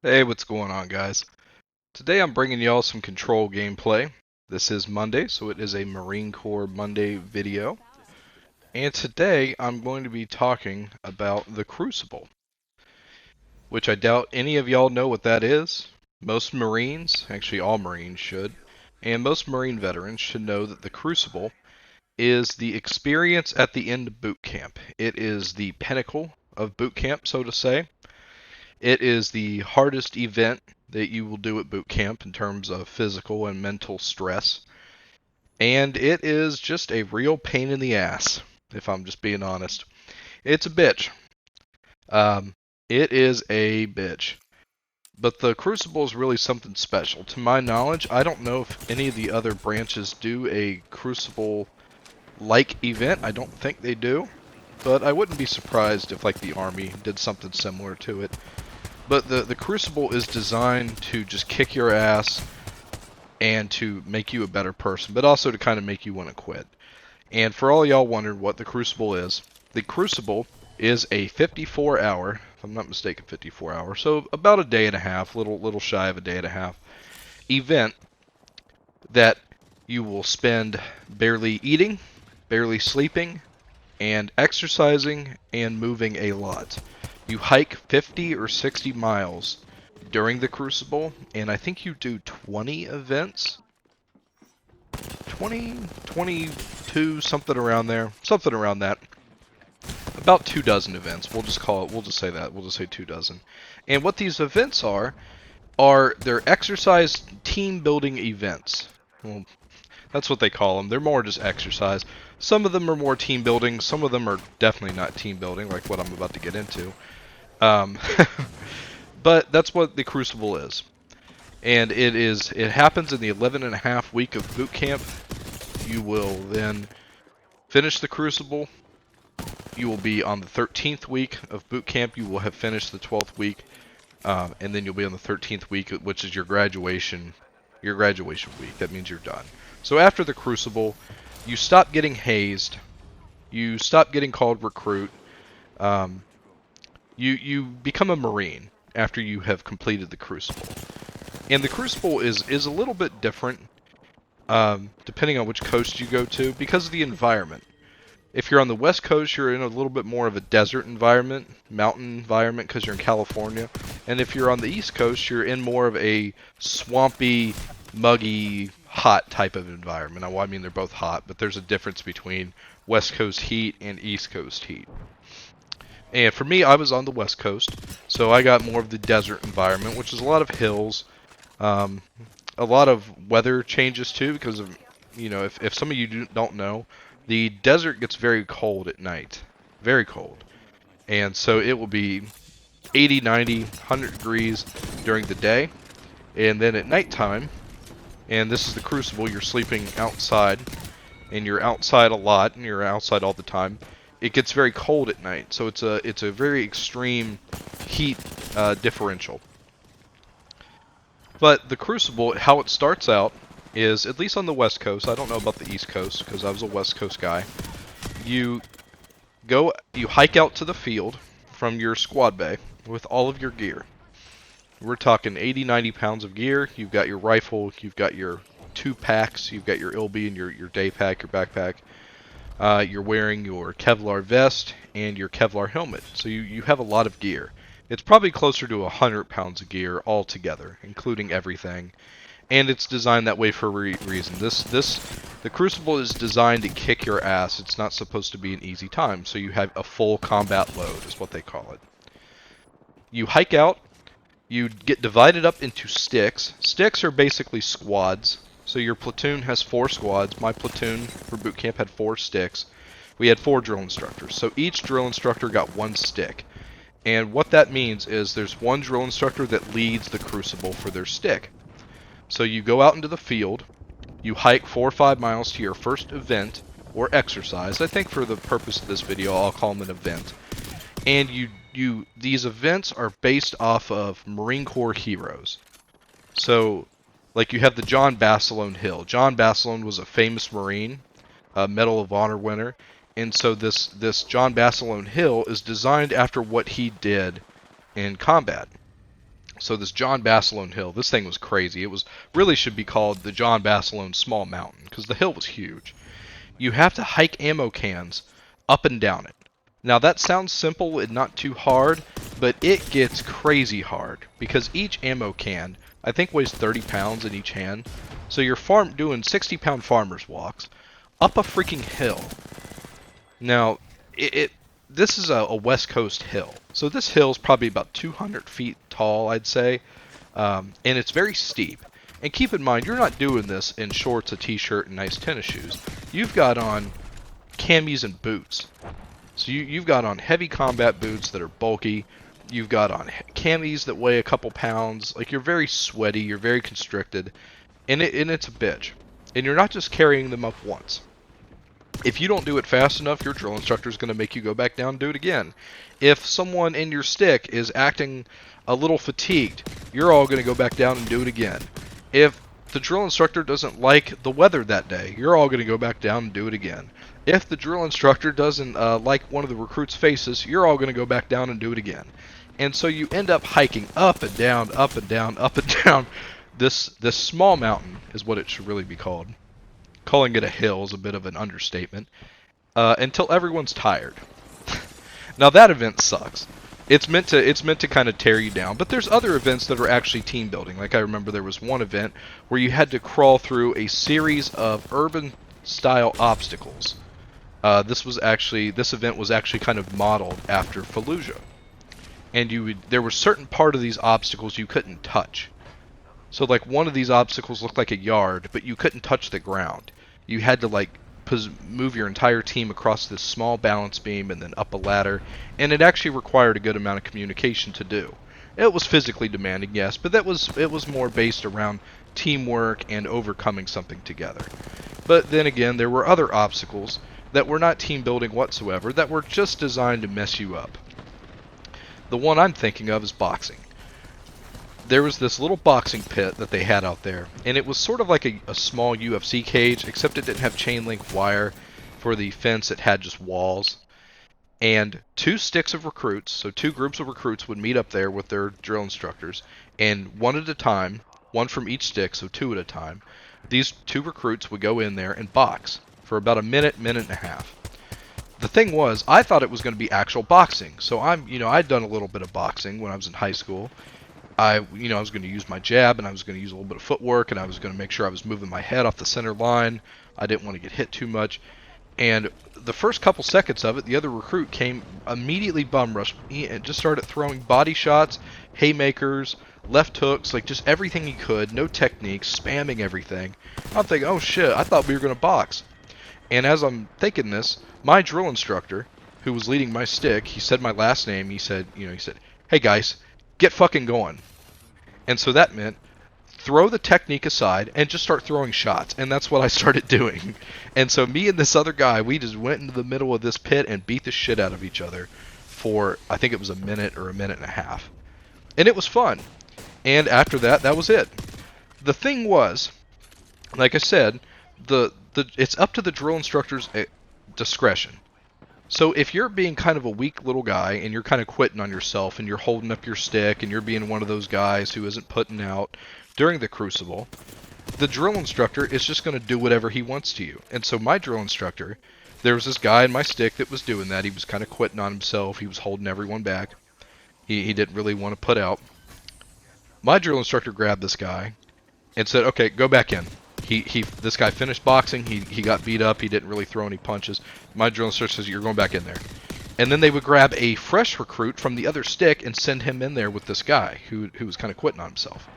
Hey, what's going on, guys? Today I'm bringing y'all some Control gameplay. This is Monday, so it is a Marine Corps Monday video. And today I'm going to be talking about the Crucible, which I doubt any of y'all know what that is. Most Marines, actually all Marines should, and most Marine veterans should know that the Crucible is the experience at the end of boot camp. It is the pinnacle of boot camp, so to say. It is the hardest event that you will do at boot camp in terms of physical and mental stress. And it is just a real pain in the ass, if I'm just being honest. It's a bitch. Um, it is a bitch. But the Crucible is really something special. To my knowledge, I don't know if any of the other branches do a Crucible-like event. I don't think they do. But I wouldn't be surprised if, like, the Army did something similar to it. But the Crucible is designed to just kick your ass and to make you a better person, but also to kind of make you want to quit. And for all y'all wondered what the Crucible is, the Crucible is a 54-hour, if I'm not mistaken, 54-hour, so about a day and a half, little shy of a day and a half, event that you will spend barely eating, barely sleeping, and exercising and moving a lot. You hike 50 or 60 miles during the Crucible, and I think you do 20 events. 20, 22, something around there. Something around that. About 2 dozen events. We'll just say that. We'll just say 2 dozen. And what these events are they're exercise team building events. Well, that's what they call them. They're more just exercise. Some of them are more team building. Some of them are definitely not team building, like what I'm about to get into. Um, but that's what the Crucible is. And it happens in the 11 and a half week of boot camp. You will then finish the Crucible. You will be on the 13th week of boot camp. You will have finished the 12th week. And then you'll be on the 13th week, which is your graduation week. That means you're done. So after the Crucible, you stop getting hazed. You stop getting called recruit. Um, you become a Marine after you have completed the Crucible. And the Crucible is a little bit different depending on which coast you go to because of the environment. If you're on the West Coast, you're in a little bit more of a desert environment, mountain environment because you're in California. And if you're on the East Coast, you're in more of a swampy, muggy, hot type of environment. Now, well, I mean, they're both hot, but there's a difference between West Coast heat and East Coast heat. And for me, I was on the West Coast, so I got more of the desert environment, which is a lot of hills, um, a lot of weather changes too, because of, if some of you don't know, the desert gets very cold at night, very cold. And so it will be 80, 90, 100 degrees during the day, and then at nighttime, and this is the Crucible, you're sleeping outside, and you're outside a lot, and you're outside all the time. It gets very cold at night, so it's a very extreme heat differential. But the Crucible, how it starts out is, at least on the West Coast, I don't know about the East Coast because I was a West Coast guy. You you hike out to the field from your squad bay with all of your gear. We're talking 80, 90 pounds of gear. You've got your rifle, you've got your 2 packs, you've got your LB and your day pack, your backpack. You're wearing your Kevlar vest and your Kevlar helmet. So you have a lot of gear. It's probably closer to 100 pounds of gear altogether, including everything. And it's designed that way for a reason. The Crucible is designed to kick your ass. It's not supposed to be an easy time. So you have a full combat load, is what they call it. You hike out. You get divided up into sticks. Sticks are basically squads. So your platoon has 4 squads. My platoon for boot camp had 4 sticks. We had 4 drill instructors. So each drill instructor got 1 stick. And what that means is there's 1 drill instructor that leads the Crucible for their stick. So you go out into the field. You hike 4 or 5 miles to your first event or exercise. I think for the purpose of this video, I'll call them an event. And these events are based off of Marine Corps heroes. So, like, you have the John Basilone Hill. John Basilone was a famous Marine, a Medal of Honor winner, and so this John Basilone Hill is designed after what he did in combat. So this John Basilone Hill, this thing was crazy. It was really should be called the John Basilone Small Mountain because the hill was huge. You have to hike ammo cans up and down it. Now that sounds simple and not too hard, but it gets crazy hard because each ammo can, I think, weighs 30 pounds in each hand. So you're doing 60-pound farmer's walks up a freaking hill. Now, this is a West Coast hill. So this hill is probably about 200 feet tall, I'd say, and it's very steep. And keep in mind, you're not doing this in shorts, a t-shirt, and nice tennis shoes. You've got on camis and boots. So you've got on heavy combat boots that are bulky. You've got on camis that weigh a couple pounds. Like, you're very sweaty, you're very constricted, and it's a bitch. And you're not just carrying them up once. If you don't do it fast enough, your drill instructor is going to make you go back down and do it again. If someone in your stick is acting a little fatigued, you're all going to go back down and do it again. If the drill instructor doesn't like the weather that day, you're all going to go back down and do it again. If the drill instructor doesn't like one of the recruits' faces, you're all going to go back down and do it again. And so you end up hiking up and down, up and down, up and down. This small mountain is what it should really be called. Calling it a hill is a bit of an understatement. Until everyone's tired. Now that event sucks. It's meant to kind of tear you down, but there's other events that are actually team building. Like, I remember there was one event where you had to crawl through a series of urban style obstacles. This event was actually kind of modeled after Fallujah. And there were certain part of these obstacles you couldn't touch. So like one of these obstacles looked like a yard, but you couldn't touch the ground. You had to like move your entire team across this small balance beam and then up a ladder, and it actually required a good amount of communication to do. It was physically demanding, yes, but it was more based around teamwork and overcoming something together. But then again, there were other obstacles that were not team building whatsoever, that were just designed to mess you up. The one I'm thinking of is boxing. There was this little boxing pit that they had out there, and it was sort of like a small UFC cage, except it didn't have chain link wire for the fence. It had just walls. And two sticks of recruits, so two groups of recruits would meet up there with their drill instructors, and one at a time, one from each stick, so two at a time, these two recruits would go in there and box for about a minute, minute and a half. The thing was, I thought it was going to be actual boxing, so I'd done a little bit of boxing when I was in high school. I was going to use my jab, and I was going to use a little bit of footwork, and I was going to make sure I was moving my head off the center line. I didn't want to get hit too much. And the first couple seconds of it, the other recruit came immediately bum rushed and just started throwing body shots, haymakers, left hooks, like just everything he could, no techniques, spamming everything. I'm thinking, oh shit, I thought we were going to box. And as I'm thinking this, my drill instructor, who was leading my stick, he said my last name. He said, hey guys, get fucking going. And so that meant throw the technique aside and just start throwing shots. And that's what I started doing. And so me and this other guy, we just went into the middle of this pit and beat the shit out of each other for, I think it was a minute or a minute and a half. And it was fun. And after that, that was it. The thing was, like I said, it's up to the drill instructor's discretion. So if you're being kind of a weak little guy and you're kind of quitting on yourself and you're holding up your stick and you're being one of those guys who isn't putting out during the Crucible, the drill instructor is just going to do whatever he wants to you. And so my drill instructor, there was this guy in my stick that was doing that. He was kind of quitting on himself. He was holding everyone back. He didn't really want to put out. My drill instructor grabbed this guy and said, okay, go back in. This guy finished boxing. He got beat up. He didn't really throw any punches. My drill instructor says, you're going back in there. And then they would grab a fresh recruit from the other stick and send him in there with this guy who was kind of quitting on himself.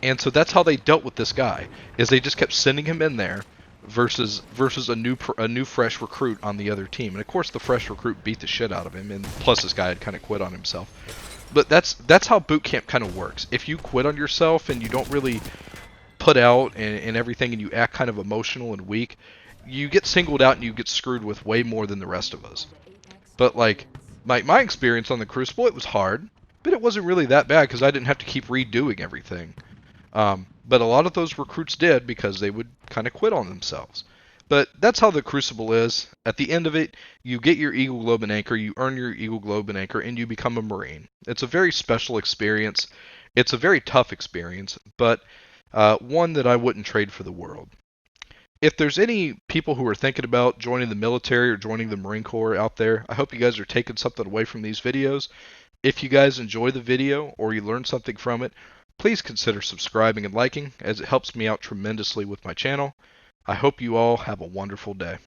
And so that's how they dealt with this guy, is they just kept sending him in there versus a new fresh recruit on the other team. And of course the fresh recruit beat the shit out of him, and plus this guy had kind of quit on himself. But that's how boot camp kind of works. If you quit on yourself and you don't really put out and everything, and you act kind of emotional and weak, you get singled out and you get screwed with way more than the rest of us. But like my experience on the Crucible, it was hard, but it wasn't really that bad because I didn't have to keep redoing everything. But a lot of those recruits did because they would kind of quit on themselves. But that's how the Crucible is. At the end of it, you get your Eagle Globe and Anchor, you earn your Eagle Globe and Anchor, and you become a Marine. It's a very special experience. It's a very tough experience, but one that I wouldn't trade for the world. If there's any people who are thinking about joining the military or joining the Marine Corps out there, I hope you guys are taking something away from these videos. If you guys enjoy the video or you learn something from it, please consider subscribing and liking, as it helps me out tremendously with my channel. I hope you all have a wonderful day.